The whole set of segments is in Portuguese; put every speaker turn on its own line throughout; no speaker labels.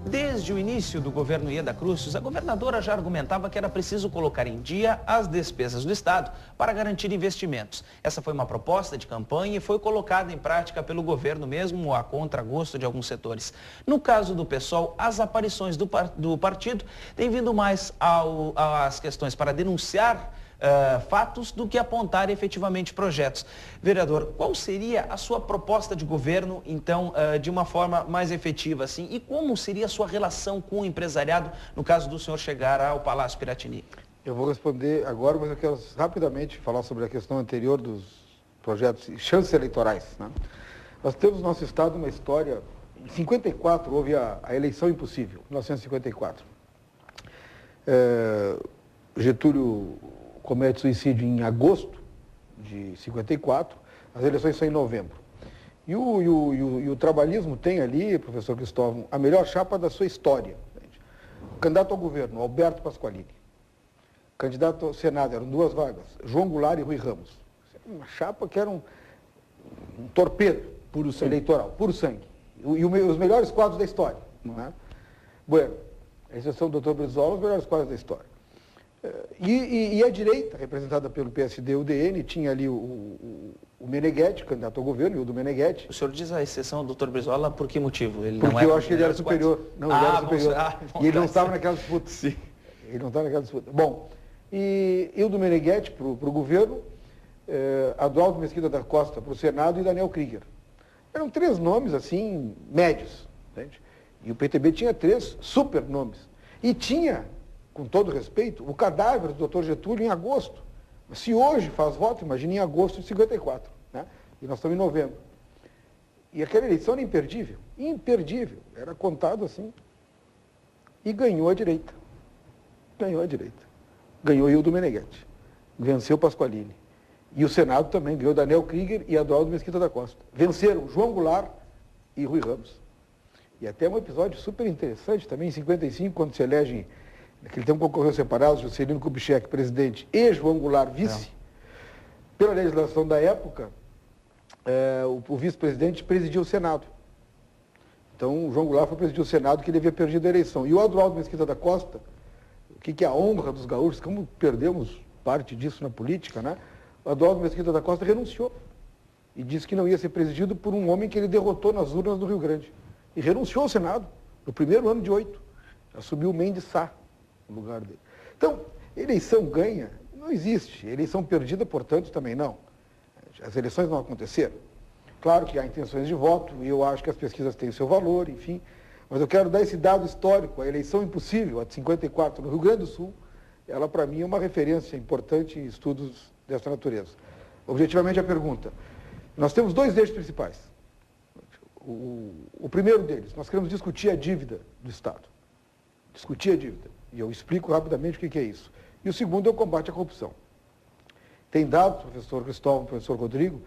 Desde o início do governo Ieda Cruz, a governadora já argumentava que era preciso colocar em dia as despesas do Estado para garantir investimentos. Essa foi uma proposta de campanha e foi colocada em prática pelo governo mesmo a contragosto de alguns setores. No caso do PSOL, as aparições do partido têm vindo mais às questões para denunciar fatos do que apontar efetivamente projetos. Vereador, qual seria a sua proposta de governo, então, de uma forma mais efetiva, assim? E como seria a sua relação com o empresariado, no caso do senhor chegar ao Palácio Piratini?
Eu vou responder agora, mas eu quero rapidamente falar sobre a questão anterior dos projetos e chances eleitorais, né? Nós temos no nosso estado uma história. Em 54 houve a eleição impossível, 1954. Getúlio comete suicídio em agosto de 54, as eleições são em novembro. E o trabalhismo tem ali, professor Cristóvão, a melhor chapa da sua história. O candidato ao governo, Alberto Pasqualini. O candidato ao Senado, eram duas vagas, João Goulart e Rui Ramos. Uma chapa que era um torpedo puro eleitoral, puro sangue. E os melhores quadros da história. Não é? Bueno, a exceção do Dr. Brizola, os melhores quadros da história. E a direita, representada pelo PSD e o DN, tinha ali o Meneghetti, candidato ao governo, e o do Meneghetti.
O senhor diz a exceção do Dr. Brizola, por que motivo?
Ele porque eu acho que ele era superior. Não, ele era superior. E ele não estava naquela disputa.
Sim.
Ele não estava naquela disputa. Bom, e o do Meneghetti para o governo, Adroaldo Mesquita da Costa para o Senado e Daniel Krieger. Eram três nomes, assim, médios. Entende? E o PTB tinha três super nomes. E tinha, com todo respeito, o cadáver do Dr. Getúlio em agosto. Se hoje faz voto, imagine em agosto de 54, né? E nós estamos em novembro. E aquela eleição era imperdível, imperdível, era contado assim. E ganhou a direita. Ganhou a direita. Ganhou Hildo Meneghetti. Venceu Pasqualini. E o Senado também ganhou Daniel Krieger e Adroaldo Mesquita da Costa. Venceram João Goulart e Rui Ramos. E até um episódio super interessante também, em 55, quando se elegem. Naquele tempo concorreu separados, Juscelino Kubitschek, presidente, e João Goulart, vice. Pela legislação da época, o vice-presidente presidia o Senado. Então, o João Goulart foi presidir o Senado, que ele havia perdido a eleição. E o Adroaldo Mesquita da Costa, o que é a honra dos gaúchos, como perdemos parte disso na política, né? O Adroaldo Mesquita da Costa renunciou. E disse que não ia ser presidido por um homem que ele derrotou nas urnas do Rio Grande. E renunciou ao Senado, no primeiro ano de 8. Assumiu o Mendes Sá no lugar dele. Então, eleição ganha não existe. Eleição perdida, portanto, também não. As eleições não aconteceram. Claro que há intenções de voto, e eu acho que as pesquisas têm o seu valor, enfim. Mas eu quero dar esse dado histórico. A eleição impossível, a de 54, no Rio Grande do Sul, ela, para mim, é uma referência importante em estudos dessa natureza. Objetivamente, a pergunta. Nós temos dois eixos principais. O primeiro deles, nós queremos discutir a dívida do Estado. Discutir a dívida. E eu explico rapidamente o que é isso. E o segundo é o combate à corrupção. Tem dados, professor Cristóvão, professor Rodrigo,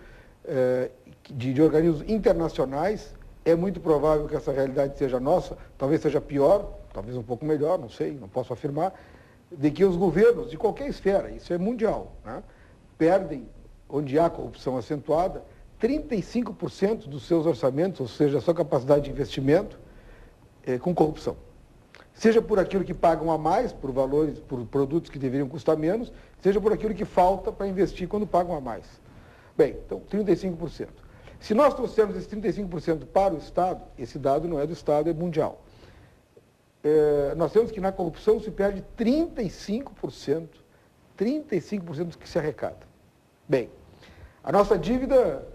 de organismos internacionais. É muito provável que essa realidade seja nossa, talvez seja pior, talvez um pouco melhor, não sei, não posso afirmar, de que os governos de qualquer esfera, isso é mundial, né, perdem, onde há corrupção acentuada, 35% dos seus orçamentos, ou seja, a sua capacidade de investimento, com corrupção. Seja por aquilo que pagam a mais, por valores, por produtos que deveriam custar menos, seja por aquilo que falta para investir quando pagam a mais. Bem, então, 35%. Se nós trouxermos esse 35% para o Estado, esse dado não é do Estado, é mundial. Nós temos que na corrupção se perde 35% do que se arrecada. Bem, a nossa dívida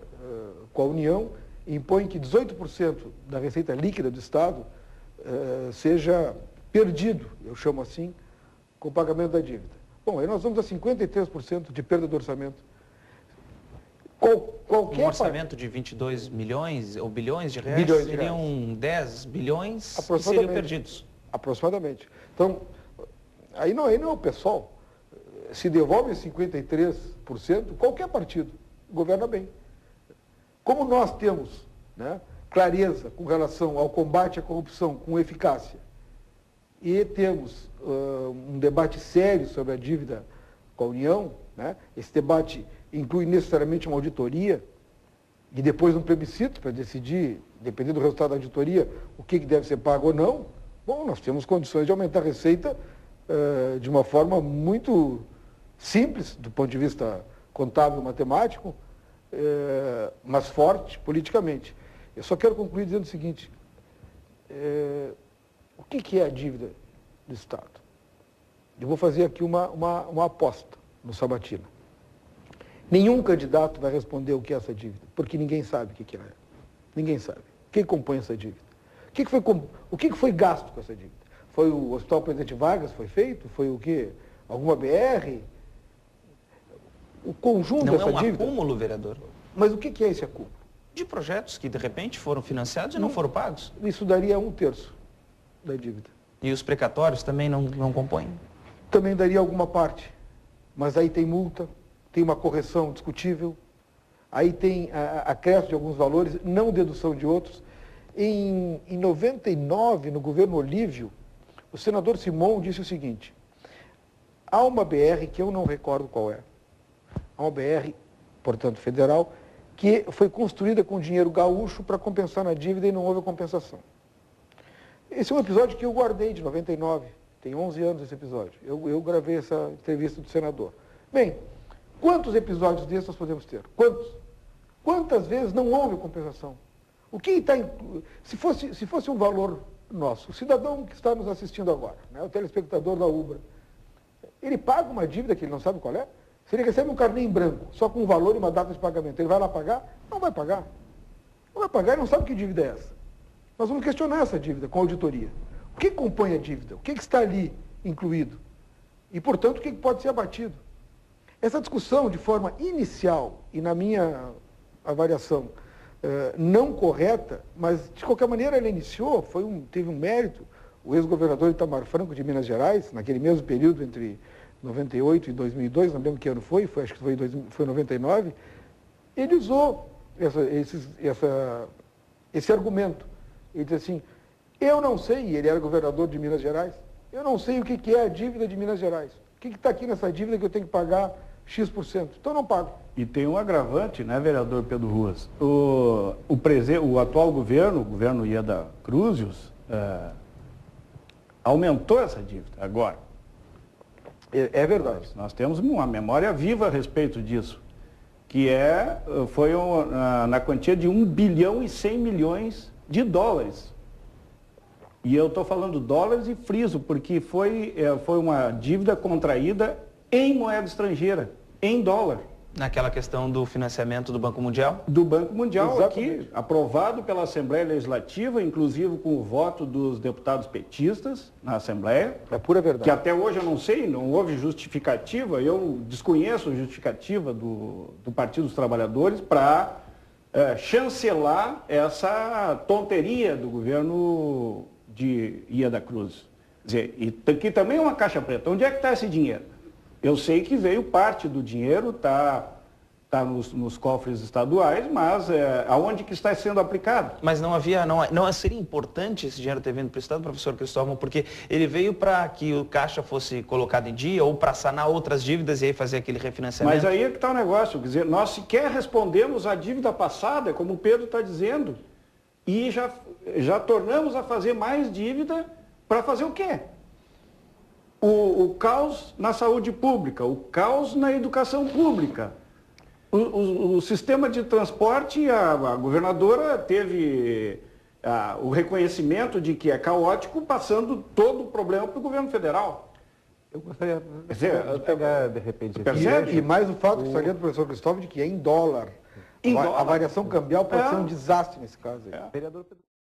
com a União impõe que 18% da receita líquida do Estado seja perdido, eu chamo assim, com o pagamento da dívida. Bom, aí nós vamos a 53% de perda do orçamento.
Um orçamento de 22 milhões ou bilhões de reais seriam 10 bilhões que seriam perdidos.
Aproximadamente. Então, aí não é o pessoal. Se devolve 53%, qualquer partido governa bem. Como nós temos, né, clareza com relação ao combate à corrupção com eficácia e temos um debate sério sobre a dívida com a União, né, esse debate inclui necessariamente uma auditoria e depois um plebiscito para decidir, dependendo do resultado da auditoria, o que deve ser pago ou não, Bom, nós temos condições de aumentar a receita de uma forma muito simples, do ponto de vista contábil e matemático, mas forte politicamente. Eu só quero concluir dizendo o seguinte, o que é a dívida do Estado? Eu vou fazer aqui uma aposta no Sabatina. Nenhum candidato vai responder o que é essa dívida, porque ninguém sabe o que ela é. Ninguém sabe. Quem compõe essa dívida? O que foi gasto com essa dívida? Foi o Hospital Presidente Vargas, foi feito? Foi o quê? Alguma BR? O conjunto dessa dívida...
Não é um acúmulo, vereador?
Mas o que é esse acúmulo?
De projetos que, de repente, foram financiados e não foram pagos.
Isso daria 1/3 da dívida.
E os precatórios também não compõem?
Também daria alguma parte. Mas aí tem multa, tem uma correção discutível, aí tem acréscimo de alguns valores, não dedução de outros. Em 99, no governo Olívio, o senador Simon disse o seguinte, há uma BR que eu não recordo qual é, há uma BR, portanto, federal, que foi construída com dinheiro gaúcho para compensar na dívida e não houve compensação. Esse é um episódio que eu guardei de 99, tem 11 anos esse episódio. Eu gravei essa entrevista do senador. Bem, quantos episódios desses nós podemos ter? Quantos? Quantas vezes não houve compensação? O que está... Se fosse um valor nosso, o cidadão que está nos assistindo agora, né, o telespectador da Ubra, ele paga uma dívida que ele não sabe qual é? Se ele recebe um carnê em branco, só com um valor e uma data de pagamento, ele vai lá pagar? Não vai pagar. Não vai pagar e não sabe que dívida é essa. Nós vamos questionar essa dívida com a auditoria. O que compõe a dívida? O que está ali incluído? E, portanto, o que pode ser abatido? Essa discussão, de forma inicial, e na minha avaliação, não correta, mas, de qualquer maneira, ela iniciou, teve um mérito. O ex-governador Itamar Franco, de Minas Gerais, naquele mesmo período entre 98 e 2002, não lembro que ano foi, acho que foi 99, ele usou esse argumento. Ele disse assim, eu não sei, e ele era governador de Minas Gerais, eu não sei o que é a dívida de Minas Gerais. O que está aqui nessa dívida que eu tenho que pagar X%? Então eu não pago.
E tem um agravante, né, vereador Pedro Ruas? O atual governo, o governo Ieda Cruzius, aumentou essa dívida agora.
É verdade.
Nós temos uma memória viva a respeito disso, que foi na quantia de 1 bilhão e 100 milhões de dólares. E eu estou falando dólares e friso, porque foi uma dívida contraída em moeda estrangeira, em dólar.
Naquela questão do financiamento do Banco Mundial?
Do Banco Mundial,
exatamente.
Aqui, aprovado pela Assembleia Legislativa, inclusive com o voto dos deputados petistas na Assembleia.
É pura verdade.
Que até hoje eu não sei, não houve justificativa, eu desconheço a justificativa do Partido dos Trabalhadores para chancelar essa tonteria do governo de Ieda Cruz. Quer dizer, e aqui também é uma caixa preta. Onde é que está esse dinheiro? Eu sei que veio parte do dinheiro, está nos cofres estaduais, mas aonde que está sendo aplicado?
Mas não seria importante esse dinheiro ter vindo para o Estado, professor Cristóvão, porque ele veio para que o caixa fosse colocado em dia ou para sanar outras dívidas e aí fazer aquele refinanciamento?
Mas aí é que está o negócio, quer dizer, nós sequer respondemos a dívida passada, como o Pedro está dizendo, e já tornamos a fazer mais dívida para fazer o quê? O caos na saúde pública, o caos na educação pública. O sistema de transporte, a governadora teve o reconhecimento de que é caótico, passando todo o problema para o governo federal.
Eu gostaria de pegar, de repente,
E mais o fato que salienta o professor Cristóvão de que é em dólar. A variação cambial pode ser um desastre nesse caso aí.
Vereador Pedro...